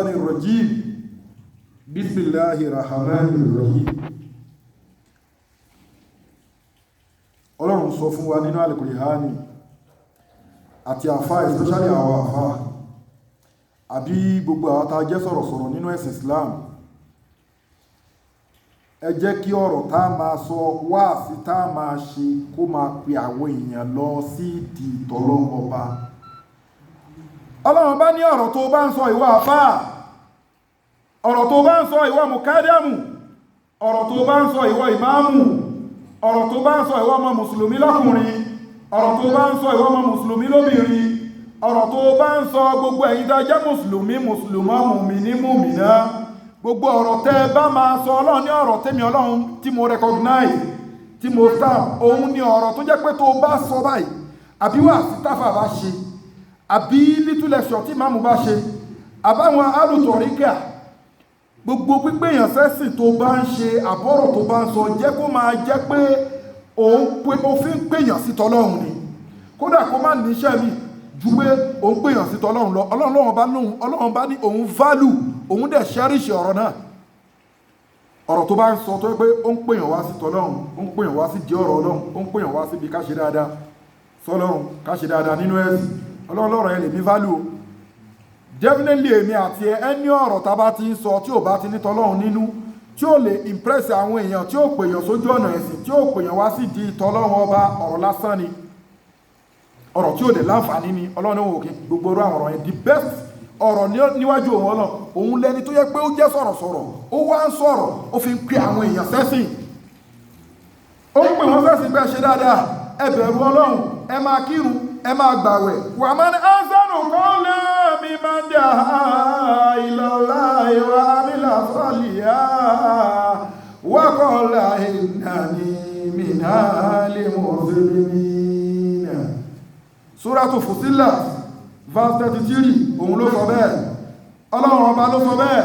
shaitanir rajim. Bismillahir rahmanir rahim. Ọlọ́run sọ fún wa nínú Al-Qur'ani àti àfá, especially àwọn àfá, àbí gbogbo àwọn tá jẹ́ sọ̀rọ̀sọ̀rọ̀ nínú ẹ̀sìn Islam, ẹ jẹ́ kí ọ̀rọ̀ tá máa sọ wáàsí tá máa ṣe kó máa pe àwọn èèyàn lọ sí ìdí t'Ọlọ́run Ọba. Ọlọ́run bá ní ọ̀rọ̀ tó bá ń sọ ìwọ àfá, ọ̀rọ̀ tó bá ń sọ ìwọ mùkádàmù, ọ̀rọ̀ tó bá ń sọ ìwọ ìmáàmù, ọ̀rọ̀ tó bá ń sọ ìwọ ọmọ mùsùlùmí lọ́kùnrin, ọ̀rọ̀ tó bá ń sọ ìwọ ọmọ mùsùlùmí lóbìnrin, ọ̀rọ̀ tó bá ń sọ gbogbo ẹ̀yin tá jẹ́ mùsùlùmí, mùsùlùmá, mùmínì, mùmínà, gbogbo ọ̀rọ̀ tẹ́ bá máa sọ Ọlọ́run ní ọ̀rọ̀ tẹ́mi Ọlọ́run tí mo recognize, tí mo stamp, òun ni ọ̀rọ̀ tó jẹ́ pé tó bá sọ báyìí, àbí wà sí táfà bá ṣe, àbí little lecture tí máàmù bá ṣe, àbáwọn alùtọ̀ríkà, gbogbo pípéyàn sẹ́sìn tó bá ń ṣe, àbọ̀rọ̀ tó bá ń sọ, jẹ́ kó máa jẹ́ pé ó fi ń pèyàn sí t'Ọlọ́run ni. Kódà kó má níṣẹ́ mi ju pé ó ń pèyàn sí t'Ọlọ́run lọ. Ọlọ́run bá ní òun value, òun dẹ̀ cherish ọ̀rọ̀ náà. Ọ̀rọ̀ tó bá ń sọ tó pé ó ń pèyàn wá sí t'Ọlọ́run, ó ń pèyàn wá sí di ọ̀rọ̀ Ọlọ́run, ó ń pèyàn wá síbi ká ṣe dáadáa s'Ọlọ́run, ká ṣe dáadáa nínú ẹ̀sìn. Ọlọ́run lọ́rọ̀ yẹn lè mí value. Definitely èmi àti ẹni ọ̀rọ̀ tá bá ti ń sọ tí ò bá ti ní t'Ọlọ́run nínú, tí ó lè impress àwọn èèyàn, tí ó pèyàn sójú ọ̀nà ẹ̀sìn, tí ó pèyàn wá sí di t'Ọlọ́run Ọba, ọ̀rọ̀ lásán ni, ọ̀rọ̀ tí ó dẹ̀ láǹfààní ni. Ọlọ́run òkè gbogbo àwọn ọ̀rọ̀ yẹn, the best ọ̀rọ̀ níwájú òun Ọlọ́run, òun lẹni tó yẹ pé ó jẹ́ sọ̀rọ̀sọ̀rọ̀, ó wá ń sọ̀rọ̀, ó fi ń pe àwọn èèyàn sẹ́sìn, ó ń pè wọ́n sẹ́sìn pé ṣe dáadáa, ẹ bẹ̀rù Ọlọ́run, ẹ máa kírun, ẹ máa gbàwẹ̀. Wà máa ní ásánù kan lẹ́mí máa dà ìlọ́lá ìwà amílà sọ́lìyà wákọ̀ọ́lá ìnáni mìíràn lè mọ̀ sílẹ̀. Suratu Fussilat verse 33, òun ló sọ bẹ́ẹ̀. Ọlọ́run Ọba ló sọ bẹ́ẹ̀.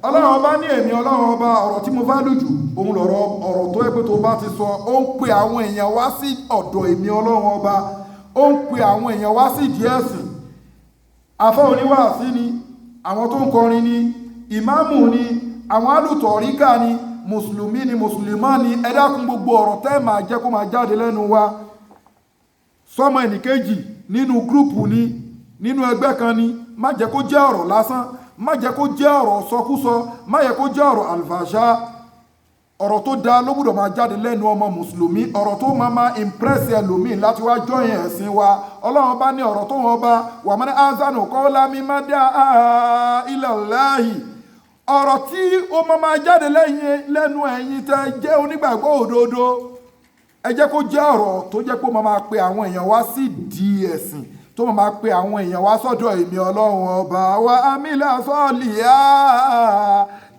Ọlọ́run Ọba ní èmi Ọlọ́run Ọba, ọ̀rọ̀ tí mo value jù, òun lọ̀rọ̀ ọ̀rọ̀ tó ẹgbẹ́ tó bá ti sọ, ó ń pe àwọn èèyàn wá sí ọ̀dọ̀ èmi Ọlọ́run Ọba, ó ń pe àwọn èèyàn wá sí ìdí ẹ̀sìn. Àfá oníwàásí ni, àwọn tó ń kọrin ni, ìmáàmù ni, àwọn alùtọ̀ríkà ni, mùsùlùmí ni, mùsùlùmá ni. Ẹ dákun gbogbo ọ̀rọ̀ tẹ́ máa jẹ́ kó máa jáde lẹ́nu wa, sọ́mọ ẹnìkejì, nínú gúrùpù ni, nínú ẹgbẹ́ kan ni, má jẹ́ kó jẹ́ ọ̀rọ̀ lásán, má jẹ́ kó jẹ́ ọ̀rọ̀ sọkúsọ, má jẹ́ kó jẹ́ ọ̀rọ̀ àlùfàṣà. Ọ̀rọ̀ tó dáa ló gbọ́dọ̀ máa jáde lẹ́nu ọmọ mùsùlùmí, ọ̀rọ̀ tó máa impress ẹlòmíì láti wá join ẹ̀sìn wa. Ọlọ́run bá ní ọ̀rọ̀ tó wọn bá wà mọ́ ní azanu qawla mimman da'a ila Allahi. Ọ̀rọ̀ tí ó máa jáde lẹ́nu ẹ̀yin tẹ́ jẹ́ onígbàgbọ́ òdodo, ẹ jẹ́ kó jẹ́ ọ̀rọ̀ tó jẹ́ pé ó máa pe àwọn èèyàn wá sí di ẹ̀sìn, tó máa pe àwọn èèyàn wá sọ́dọ̀ èmi Ọlọ́run Ọba wa amílà sọ́ọ̀lìyà.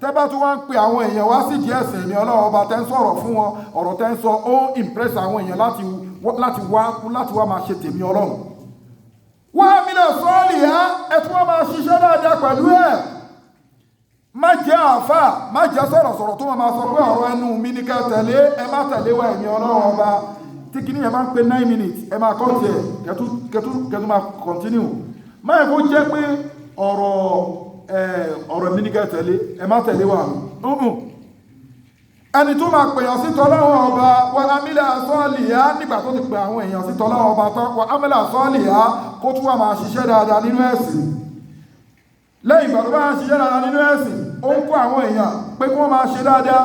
Tẹ́bá tó wá ń pe àwọn èèyàn wá sí di ẹ̀sìn èmi Ọlọ́run Ọba, tẹ́ ń sọ̀rọ̀ fún wọn, ọ̀rọ̀ tẹ́ ń sọ ó impress àwọn èèyàn láti wá máa ṣe tèmi Ọlọ́run. Wa amílà sọ́ọ̀lìyà, ẹ tún wá máa ṣiṣẹ́ dáadáa pẹ̀lú ẹ̀. Má jẹ́ àfà, má jẹ́ sọ̀rọ̀sọ̀rọ̀ tó máa sọ pé ọ̀rọ̀ ẹnu mi ní ká tẹ̀lé, ẹ má tẹ̀lé wa èmi Ọlọ́run Ọba. Tí kìíní ẹ máa ń pe 9 minutes, ẹ máa kọ́ tiẹ̀ kẹtù máa continue. Má yẹ kó jẹ́ pé ọ̀rọ̀ mi ní ká tẹ̀lé, ẹ má tẹ̀lé wa. Ẹni tó máa pèèyàn sí t'Ọlọ́run Ọba, wa amílà sọ́ọ̀lìyà, nígbà tó ti pè àwọn èèyàn sí t'Ọlọ́run Ọba tán, wa amílà sọ́ọ̀lìyà, kó tún wà máa ṣiṣẹ́ dáadáa nínú ẹ̀sìn. Lẹ́yìn ìgbà tó bá ń ṣiṣẹ́ dáadáa nínú ẹ̀sìn, ó ń kó àwọn èèyàn pé kí wọ́n máa ṣe dáadáa.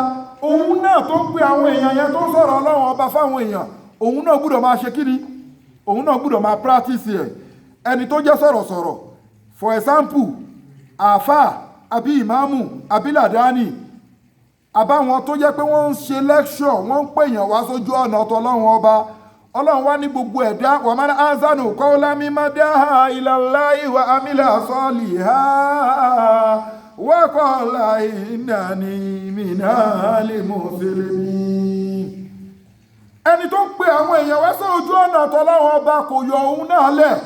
Òun náà tó ń pe àwọn èèyàn yẹn tó ń sọ̀rọ̀ Ọlọ́run Ọba fáwọn èèyàn, òun náà gbọ́dọ̀ máa ṣe kíni? Òun náà gbọ́dọ̀ máa practice ẹ̀. Ẹni tó jẹ́ sọ̀rọ̀sọ̀rọ̀, for example, àfà, àbí ìmáàmù, àbí làdáni, àbáwọn tó jẹ́ pé wọ́n ń ṣe lecture, wọ́n ń pèèyàn wá sójú ọ̀nà t'Ọlọ́run Ọba. Ọlọ́run wá ní gbogbo ẹ̀dá, wa man ahsanu qawlan mimman da'a ila Allahi wa amila salihan wa qala innani minal muslimin. Ẹni tó ń pe àwọn èèyàn wá sí ojú ọ̀nà t'Ọlọ́run Ọba kò yọ òun náà lẹ̀.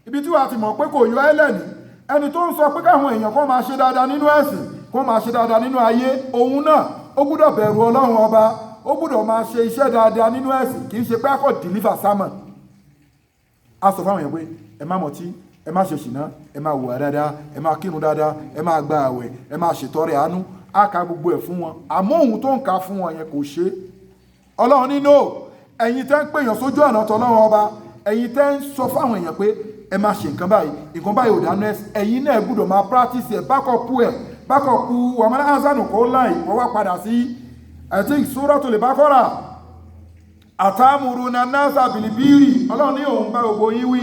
Ibi tí wàá ti mọ̀ pé kò yọ ẹlẹ́ni. Ẹni tó ń sọ pé káwọn èèyàn kó máa ṣe dáadáa nínú ẹ̀sìn, kó máa ṣe dáadáa nínú ayé, òun náà ó gbọ́dọ̀ bẹ̀rù Ọlọ́run Ọba, ó gbọ́dọ̀ máa ṣe iṣẹ́ dáadáa nínú ẹ̀sìn, kì í ṣe pé akọ̀ deliver sermon. A sọ fáwọn èèyàn pé ẹ má mọtí, ẹ má ṣe ṣìnà, ẹ má hùwà dáadáa, ẹ má kírun dáadáa, ẹ má gba àwẹ̀, ẹ má ṣètọrẹ àánú. Á ka gbogbo ẹ̀ fún wọn, àmọ́ òun tó ń ka fún wọn yẹn kò ṣe. Ọlọ́run ní no, ẹ̀yin tẹ́ ń pèèyàn sójú ọ̀nà tọ́lọ́run ọba, ẹ̀yin tẹ́ ń sọ fáwọn èèyàn pé ẹ má ṣe nǹkan báyìí ò dáná ẹ̀yin náà gbọ́dọ̀ máa practice ẹ̀ bákọ̀pù wàmánà azánù kó láì wọ́n wá padà sí I think Suratul Baqara. Àtàmùrúnà nasa bìlìbìrì, Ọlọ́run ní òun bá gbogbo yín wí.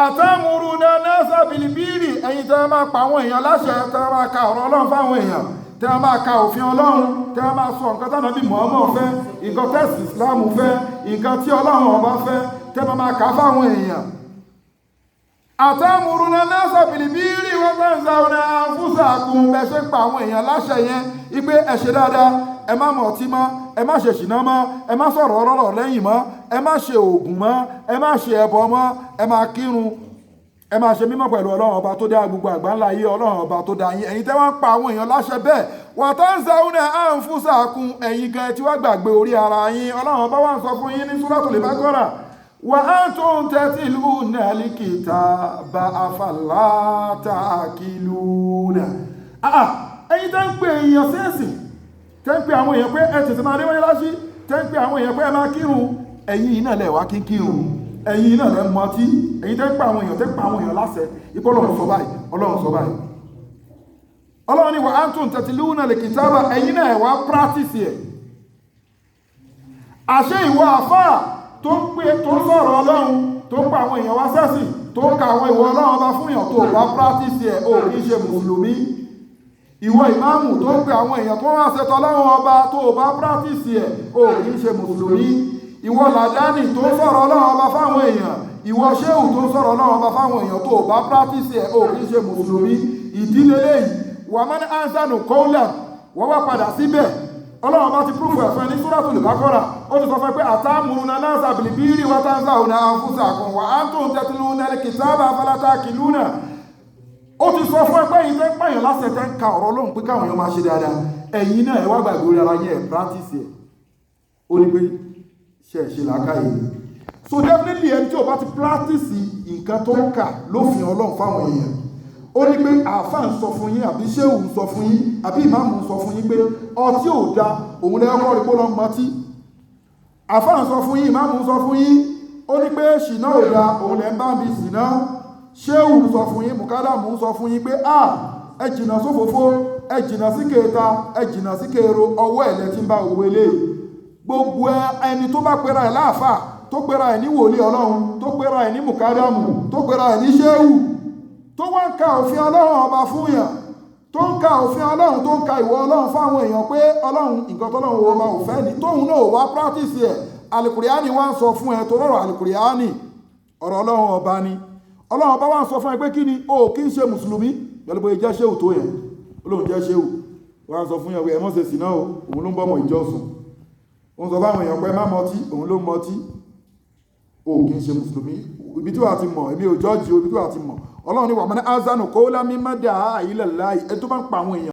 Àtàmùrúnà nasa bìlìbìrì, ẹ̀yin tẹ́ máa pa àwọn èèyàn láṣẹ, tẹ́ máa ka ọ̀rọ̀ Ọlọ́run fáwọn èèyàn, tẹ́ máa ka òfin Ọlọ́run, tẹ́ máa sọ nǹkan tánà bí Muhammad fẹ́, nǹkan tẹ́sì Islam fẹ́, nǹkan tí Ọlọ́run ọba fẹ́, tẹ́ máa ka fáwọn èèyàn. Àtàmùrúnà nasa bìlìbìrì wọ́n tẹ́ ń sáwọn àfúsàkùn bẹ́ ṣe pa àwọn èèyàn láṣẹ yẹn ipé ẹ ṣe dáadáa, ẹ má mọ̀ ọtí mọ́, ẹ má ṣe ṣìnà mọ́, ẹ má sọ̀rọ̀ ọ̀rọ̀ lẹ́yìn mọ́, ẹ má ṣe òògùn mọ́, ẹ má ṣe ẹbọ mọ́, ẹ má kírun, ẹ má ṣe mímọ́ pẹ̀lú Ọlọ́run ọba tó dá gbogbo àgbáńlá ayé, Ọlọ́run ọba tó dá yín. Ẹ̀yin tẹ́ wọ́n ń pa àwọn èèyàn láṣẹ bẹ́ẹ̀, wa tansawna anfusakum, ẹ̀yin gan tí wọ́n gbàgbé orí ara yín. Ọlọ́run ọba wá ń sọ fún yín ní Suratul Baqara, wa antum tatluna al-kitaba afala ta'qiluna. Ẹ̀yin tẹ́ ń pè èèyàn sẹ́sìn, tẹ́ ń pè àwọn èèyàn pé ẹ tètè máa déwáyé láṣí, tẹ́ ń pè àwọn èèyàn pé ẹ máa kírun, ẹ̀yin náà lẹ̀ wá kírun, ẹ̀yin náà lẹ̀ mọtí, ẹ̀yin tẹ́ ń pè àwọn èèyàn láṣẹ ipò Ọlọ́run sọ báyìí, Ọlọ́run sọ báyìí. Ọlọ́run ní wa antum tatluna al-kitaba, ẹ̀yin náà wá practice ẹ̀. Àṣẹ ìwọ àfáà tó ń sọ̀rọ̀ Ọlọ́run, tó ń pa àwọn èèyàn wá sẹ́sìn, tó ń ka àwọn ìwọ Ọlọ́run bá fún èèyàn tó bá practice ẹ̀, ò kìí ṣe mùsùlùmí. Ìwọ ìmáàmù tó ń pe àwọn èèyàn tó wá ṣètò Ọlọ́run ọba tó bá practice ẹ̀, ò kìí ṣe mùsùlùmí. Ìwọ làdáni tó ń sọ̀rọ̀ Ọlọ́run ọba fáwọn èèyàn, ìwọ ṣéhù tó ń sọ̀rọ̀ Ọlọ́run ọba fáwọn èèyàn tó bá practice ẹ̀, ò kìí ṣe mùsùlùmí. Ìdílé lẹ́yìn wà mọ́ ní ansanu kọ́ọ̀lá, wọ́n wá padà síbẹ̀. Ọlọ́run bá ti prúfù ẹ̀fẹ́ ní Suratul Baqara, ó ti sọ fẹ́ pé àtàmùrúnà nasa bilbirri wa tansawna anfusakum wa antum tatluna al-kitaba afala ta'qiluna. Ó ti sọ fún ẹgbẹ́ yìí tẹ́ pààyàn láṣẹ tẹ́ ń ka ọ̀rọ̀ Ọlọ́run pé káwọn èèyàn máa ṣe dáadáa, ẹ̀yin náà ẹ wá gbàgbé orí ara yẹn practice ẹ̀. Ó ní pé ṣe làákàyè. So definitely ẹni tí ó bá ti practice nǹkan tó ń kà lófin Ọlọ́run fáwọn èèyàn, ó ní pé àáfàá ń sọ fún yín, àbí ṣéhù ń sọ fún yín, àbí ìmáàmù ń sọ fún yín pé ọtí ò da, òun lẹ́yọ́kọ́ rí pé lọ́ mọtí. Àáfàá ń sọ fún yín, ìmáàmù ń sọ fún yín, ó ní pé ṣìnà ò da, òun lẹ́ ń bá mi ṣìnà. Ṣéhù ń sọ fún yín, mùkádàmù ń sọ fún yín pé ẹ jìnà sófófó, ẹ jìnà sí kẹta, ẹ jìnà sí kẹro, ọwọ́ ẹ̀ lẹ́ ti ń bá òwe lé. Gbogbo ẹni tó bá pera ẹ̀ láàfáà, tó pera ẹ̀ ní wòlíì Ọlọ́run, tó pera ẹ̀ ní mùkádàmù, tó pera ẹ̀ ní ṣéhù, tó wá ń ka òfin Ọlọ́run ọba fún yàn, tó ń ka òfin Ọlọ́run, tó ń ka ìwọ Ọlọ́run fáwọn èèyàn pé Ọlọ́run nǹkan tọ́lọ́run wo ma ò fẹ́ ní, tóun náà wá practice ẹ̀. Alìkùrìánì wá ń sọ fún ẹ tó rọrọ̀ Alìkùrìánì ọ̀rọ̀ Ọlọ́run ọba ni. Ọlọ́run ọba wá ń sọ fún ẹ pé kí ni o kí ń ṣe mùsùlùmí pẹ̀lú pé jẹ́ ṣéhù tó yẹn, Ọlọ́run jẹ́ ṣéhù, wá ń sọ fún yẹn pé ẹ má ṣe sìná o, òun ló ń bọ́mọ ìjọsùn, ó ń sọ fáwọn èèyàn pé má mọtí, òun ló ń mọtí, o kí ń ṣe mùsùlùmí. Ibi tí wà ti mọ̀, èmi ò jọ́ọ̀jì, ibi tí wà ti mọ̀. Ọlọ́run ní wà mọ́ ní azánù kó lámí mọ́dà ilẹ̀ láì, ẹ tó bá ń pa àwọn èèyàn